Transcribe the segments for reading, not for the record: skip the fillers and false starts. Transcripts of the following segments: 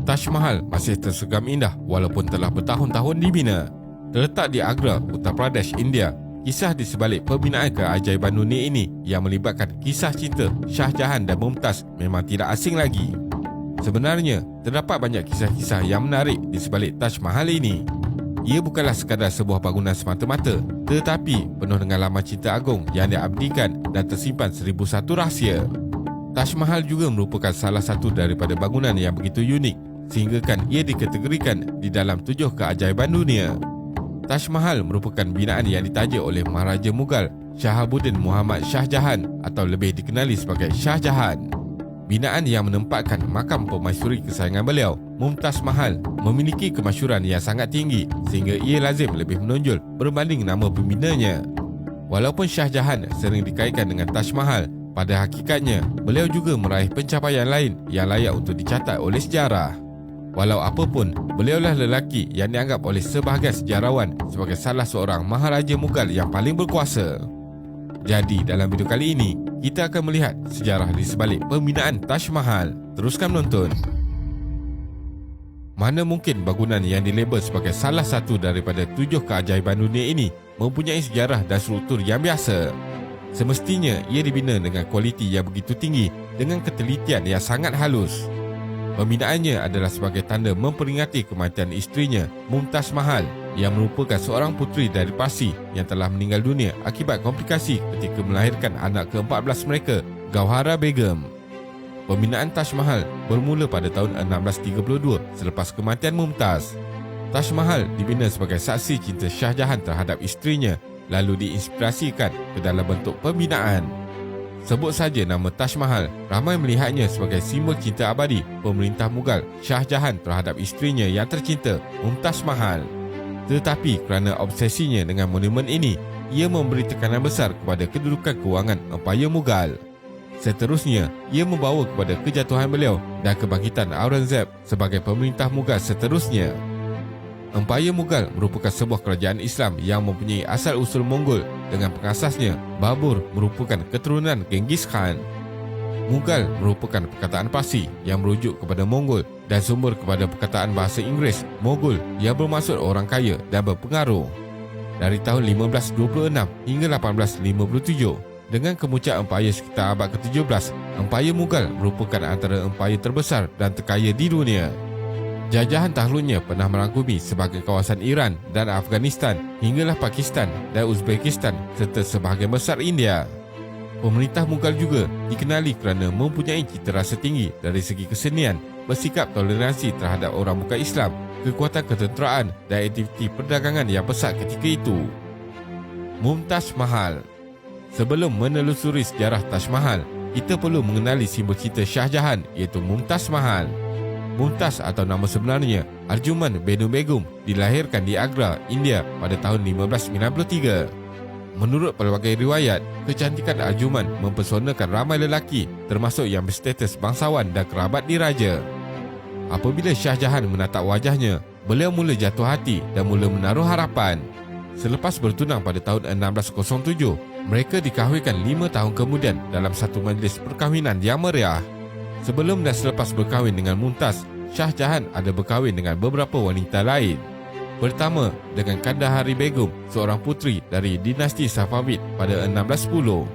Taj Mahal masih tersegam indah walaupun telah bertahun-tahun dibina. Terletak di Agra, Uttar Pradesh, India, kisah di sebalik pembinaan keajaiban dunia ini yang melibatkan kisah cinta Shah Jahan dan Mumtaz memang tidak asing lagi. Sebenarnya, terdapat banyak kisah-kisah yang menarik di sebalik Taj Mahal ini. Ia bukanlah sekadar sebuah bangunan semata-mata, tetapi penuh dengan laman cinta agung yang diabdikan dan tersimpan 1001 rahsia. Taj Mahal juga merupakan salah satu daripada bangunan yang begitu unik sehinggakan ia dikategorikan di dalam 7 keajaiban dunia. Taj Mahal merupakan binaan yang ditaja oleh Maharaja Mughal Shahabuddin Muhammad Shah Jahan atau lebih dikenali sebagai Shah Jahan. Binaan yang menempatkan makam permaisuri kesayangan beliau, Mumtaz Mahal, memiliki kemasyhuran yang sangat tinggi sehingga ia lazim lebih menonjol berbanding nama pembinanya. Walaupun Shah Jahan sering dikaitkan dengan Taj Mahal, pada hakikatnya beliau juga meraih pencapaian lain yang layak untuk dicatat oleh sejarah. Walau apapun, beliaulah lelaki yang dianggap oleh sebahagian sejarawan sebagai salah seorang Maharaja Mughal yang paling berkuasa. Jadi dalam video kali ini, kita akan melihat sejarah di sebalik pembinaan Taj Mahal. Teruskan menonton. Mana mungkin bangunan yang dilabel sebagai salah satu daripada 7 keajaiban dunia ini mempunyai sejarah dan struktur yang biasa. Semestinya ia dibina dengan kualiti yang begitu tinggi dengan ketelitian yang sangat halus. Pembinaannya adalah sebagai tanda memperingati kematian isterinya, Mumtaz Mahal, yang merupakan seorang puteri dari Parsi yang telah meninggal dunia akibat komplikasi ketika melahirkan anak ke-14 mereka, Gauhara Begum. Pembinaan Taj Mahal bermula pada tahun 1632 selepas kematian Mumtaz. Taj Mahal dibina sebagai saksi cinta Shah Jahan terhadap isterinya, lalu diinspirasikan ke dalam bentuk pembinaan. Sebut saja nama Taj Mahal, ramai melihatnya sebagai simbol cinta abadi pemerintah Mughal Shah Jahan terhadap isterinya yang tercinta, Mumtaz Mahal. Tetapi kerana obsesinya dengan monumen ini, ia memberi tekanan besar kepada kedudukan kewangan Empayar Mughal. Seterusnya, ia membawa kepada kejatuhan beliau dan kebangkitan Aurangzeb sebagai pemerintah Mughal seterusnya. Empayar Mughal merupakan sebuah kerajaan Islam yang mempunyai asal-usul Mongol dengan pengasasnya Babur merupakan keturunan Genghis Khan. Mughal merupakan perkataan Parsi yang merujuk kepada Mongol dan sumber kepada perkataan bahasa Inggeris Mogul yang bermaksud orang kaya dan berpengaruh. Dari tahun 1526 hingga 1857, dengan kemuncak empayar sekitar abad ke-17, Empayar Mughal merupakan antara empayar terbesar dan terkaya di dunia. Jajahan takluknya pernah merangkumi sebagai kawasan Iran dan Afghanistan hinggalah Pakistan dan Uzbekistan serta sebahagian besar India. Pemerintah Mughal juga dikenali kerana mempunyai cita rasa tinggi dari segi kesenian, bersikap toleransi terhadap orang bukan Islam, kekuatan ketenteraan dan aktiviti perdagangan yang pesat ketika itu. Mumtaz Mahal. Sebelum menelusuri sejarah Taj Mahal, kita perlu mengenali simbol cinta Shah Jahan iaitu Mumtaz Mahal. Mumtaz atau nama sebenarnya Arjuman Benu Begum dilahirkan di Agra, India pada tahun 1593. Menurut pelbagai riwayat, kecantikan Arjuman mempesonakan ramai lelaki termasuk yang berstatus bangsawan dan kerabat diraja. Apabila Shah Jahan menatap wajahnya, beliau mula jatuh hati dan mula menaruh harapan. Selepas bertunang pada tahun 1607, mereka dikahwinkan 5 tahun kemudian dalam satu majlis perkahwinan yang meriah. Sebelum dan selepas berkahwin dengan Mumtaz, Shah Jahan ada berkahwin dengan beberapa wanita lain. Pertama, dengan Kandahari Begum, seorang puteri dari dinasti Safavid pada 1610.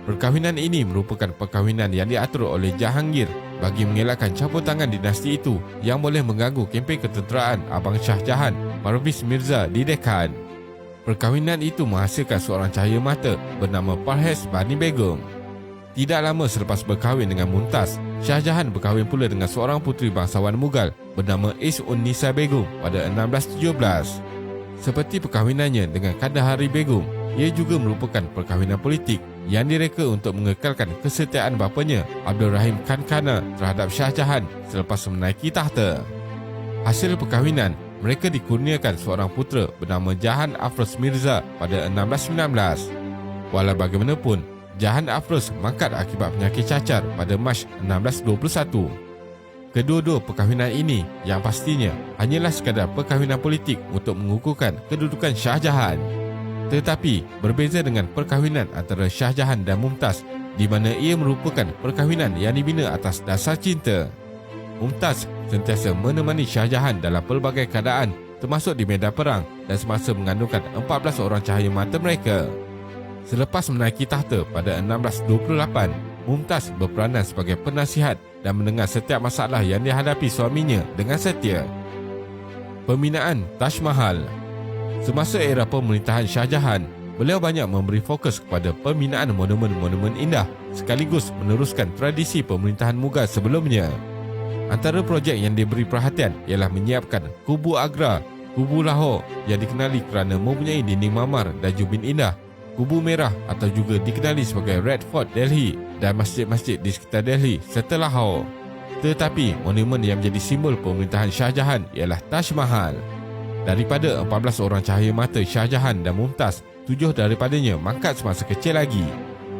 Perkahwinan ini merupakan perkahwinan yang diatur oleh Jahangir bagi mengelakkan campur tangan dinasti itu yang boleh mengganggu kempen ketenteraan Abang Shah Jahan, Parviz Mirza di Deccan. Perkahwinan itu menghasilkan seorang cahaya mata bernama Parvez Bani Begum. Tidak lama selepas berkahwin dengan Mumtaz, Shah Jahan berkahwin pula dengan seorang puteri bangsawan Mughal bernama Is-un-Nisa Begum pada 1617. Seperti perkahwinannya dengan Kandahari Begum, ia juga merupakan perkahwinan politik yang direka untuk mengekalkan kesetiaan bapanya Abdul Rahim Khan Kana terhadap Shah Jahan selepas menaiki tahta. Hasil perkahwinan, mereka dikurniakan seorang putera bernama Jahan Afroz Mirza pada 1619. Walau bagaimanapun, Jahan Afroz mangkat akibat penyakit cacar pada Mac 1621. Kedua-dua perkahwinan ini yang pastinya hanyalah sekadar perkahwinan politik untuk mengukuhkan kedudukan Shah Jahan. Tetapi berbeza dengan perkahwinan antara Shah Jahan dan Mumtaz, di mana ia merupakan perkahwinan yang dibina atas dasar cinta. Mumtaz sentiasa menemani Shah Jahan dalam pelbagai keadaan, termasuk di medan perang dan semasa mengandungkan 14 orang cahaya mata mereka. Selepas menaiki tahta pada 1628, Mumtaz berperanan sebagai penasihat dan mendengar setiap masalah yang dihadapi suaminya dengan setia. Pembinaan Taj Mahal. Semasa era pemerintahan Shah Jahan, beliau banyak memberi fokus kepada pembinaan monumen-monumen indah sekaligus meneruskan tradisi pemerintahan Mughal sebelumnya. Antara projek yang diberi perhatian ialah menyiapkan Kubu Agra, Kubu Lahore yang dikenali kerana mempunyai dinding marmar dan jubin indah, Kubu Merah atau juga dikenali sebagai Red Fort Delhi dan masjid-masjid di sekitar Delhi serta Lahore. Tetapi monumen yang menjadi simbol pemerintahan Shah Jahan ialah Taj Mahal. Daripada 14 orang cahaya mata Shah Jahan dan Mumtaz, 7 daripadanya mangkat semasa kecil lagi.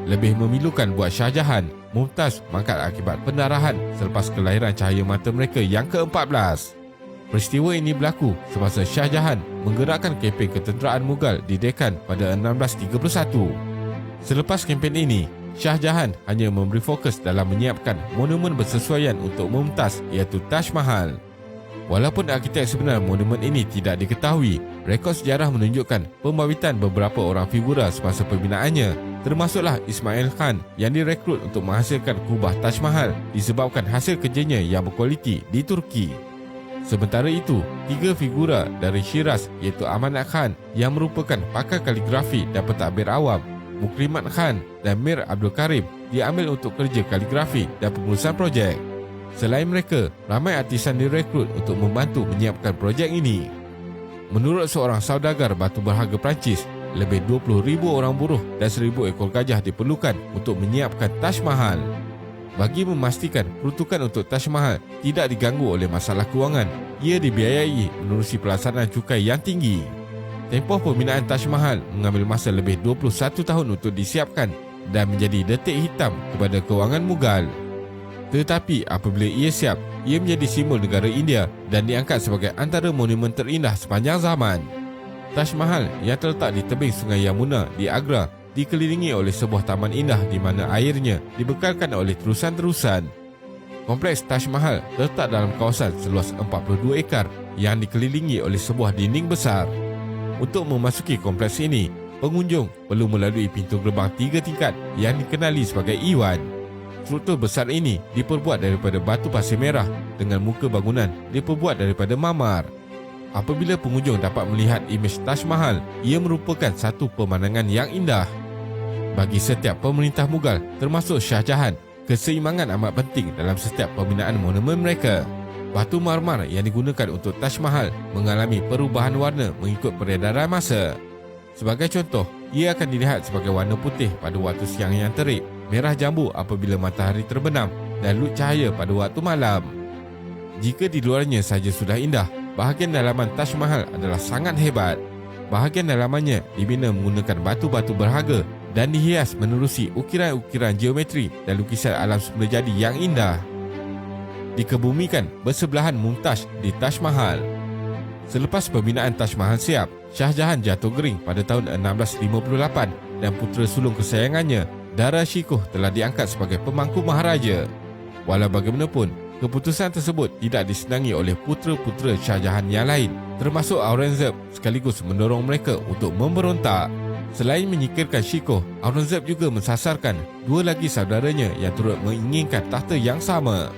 Lebih memilukan buat Shah Jahan, Mumtaz mangkat akibat pendarahan selepas kelahiran cahaya mata mereka yang ke-14. Peristiwa ini berlaku semasa Shah Jahan menggerakkan kempen ketenteraan Mughal di Deccan pada 1631. Selepas kempen ini, Shah Jahan hanya memberi fokus dalam menyiapkan monumen bersesuaian untuk Mumtaz iaitu Taj Mahal. Walaupun arkitek sebenar monumen ini tidak diketahui, rekod sejarah menunjukkan pembabitan beberapa orang figura semasa pembinaannya, termasuklah Ismail Khan yang direkrut untuk menghasilkan kubah Taj Mahal disebabkan hasil kerjanya yang berkualiti di Turki. Sementara itu, 3 figura dari Shiraz iaitu Amanat Khan yang merupakan pakar kaligrafi dan pentadbir awam, Mukrimat Khan dan Mir Abdul Karim diambil untuk kerja kaligrafi dan pengurusan projek. Selain mereka, ramai artisan direkrut untuk membantu menyiapkan projek ini. Menurut seorang saudagar batu berharga Perancis, lebih 20,000 orang buruh dan 1,000 ekor gajah diperlukan untuk menyiapkan Taj Mahal. Bagi memastikan peruntukan untuk Taj Mahal tidak diganggu oleh masalah kewangan, ia dibiayai menerusi pelaksanaan cukai yang tinggi. Tempoh pembinaan Taj Mahal mengambil masa lebih 21 tahun untuk disiapkan dan menjadi detik hitam kepada kewangan Mughal. Tetapi apabila ia siap, ia menjadi simbol negara India dan diangkat sebagai antara monumen terindah sepanjang zaman. Taj Mahal yang terletak di tebing Sungai Yamuna di Agra dikelilingi oleh sebuah taman indah di mana airnya dibekalkan oleh terusan-terusan. Kompleks Taj Mahal terletak dalam kawasan seluas 42 ekar yang dikelilingi oleh sebuah dinding besar. Untuk memasuki kompleks ini, pengunjung perlu melalui pintu gerbang 3 tingkat yang dikenali sebagai Iwan. Struktur besar ini diperbuat daripada batu pasir merah dengan muka bangunan diperbuat daripada marmar. Apabila pengunjung dapat melihat imej Taj Mahal, ia merupakan satu pemandangan yang indah. Bagi setiap pemerintah Mughal, termasuk Shah Jahan, keseimbangan amat penting dalam setiap pembinaan monumen mereka. Batu marmar yang digunakan untuk Taj Mahal mengalami perubahan warna mengikut peredaran masa. Sebagai contoh, ia akan dilihat sebagai warna putih pada waktu siang yang terik, merah jambu apabila matahari terbenam dan lut cahaya pada waktu malam. Jika di luarnya saja sudah indah, bahagian dalaman Taj Mahal adalah sangat hebat. Bahagian dalamannya dibina menggunakan batu-batu berharga dan dihias menerusi ukiran-ukiran geometri dan lukisan alam semula jadi yang indah. Dikebumikan bersebelahan Mumtaz di Taj Mahal. Selepas pembinaan Taj Mahal siap, Shah Jahan jatuh gering pada tahun 1658 dan putera sulung kesayangannya, Dara Shikoh, telah diangkat sebagai pemangku maharaja. Walau bagaimanapun, keputusan tersebut tidak disenangi oleh putera-putera Shah Jahan yang lain, termasuk Aurangzeb, sekaligus mendorong mereka untuk memberontak. Selain menyingkirkan Shikoh, Aurangzeb juga mensasarkan 2 lagi saudaranya yang turut menginginkan tahta yang sama.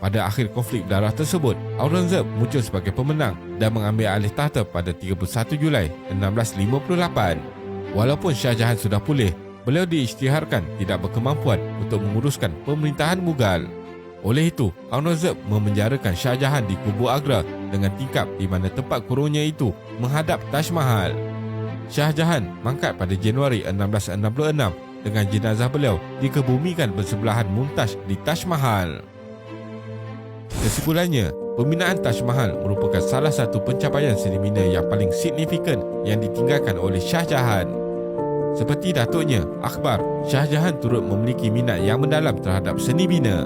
Pada akhir konflik darah tersebut, Aurangzeb muncul sebagai pemenang dan mengambil alih tahta pada 31 Julai 1658. Walaupun Shah Jahan sudah pulih, beliau diisytiharkan tidak berkemampuan untuk menguruskan pemerintahan Mughal. Oleh itu, Aurangzeb memenjarakan Shah Jahan di Kubu Agra dengan tingkap di mana tempat kurungnya itu menghadap Taj Mahal. Shah Jahan mangkat pada Januari 1666 dengan jenazah beliau dikebumikan bersebelahan Mumtaz di Taj Mahal. Kesimpulannya, pembinaan Taj Mahal merupakan salah satu pencapaian seni bina yang paling signifikan yang ditinggalkan oleh Shah Jahan. Seperti datuknya, Akbar, Shah Jahan turut memiliki minat yang mendalam terhadap seni bina.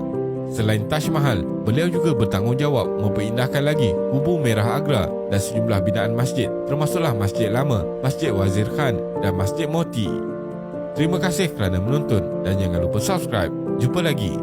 Selain Taj Mahal, beliau juga bertanggungjawab memperindah lagi Kubu Merah Agra dan sejumlah binaan masjid, termasuklah Masjid Lama, Masjid Wazir Khan dan Masjid Moti. Terima kasih kerana menonton dan jangan lupa subscribe. Jumpa lagi.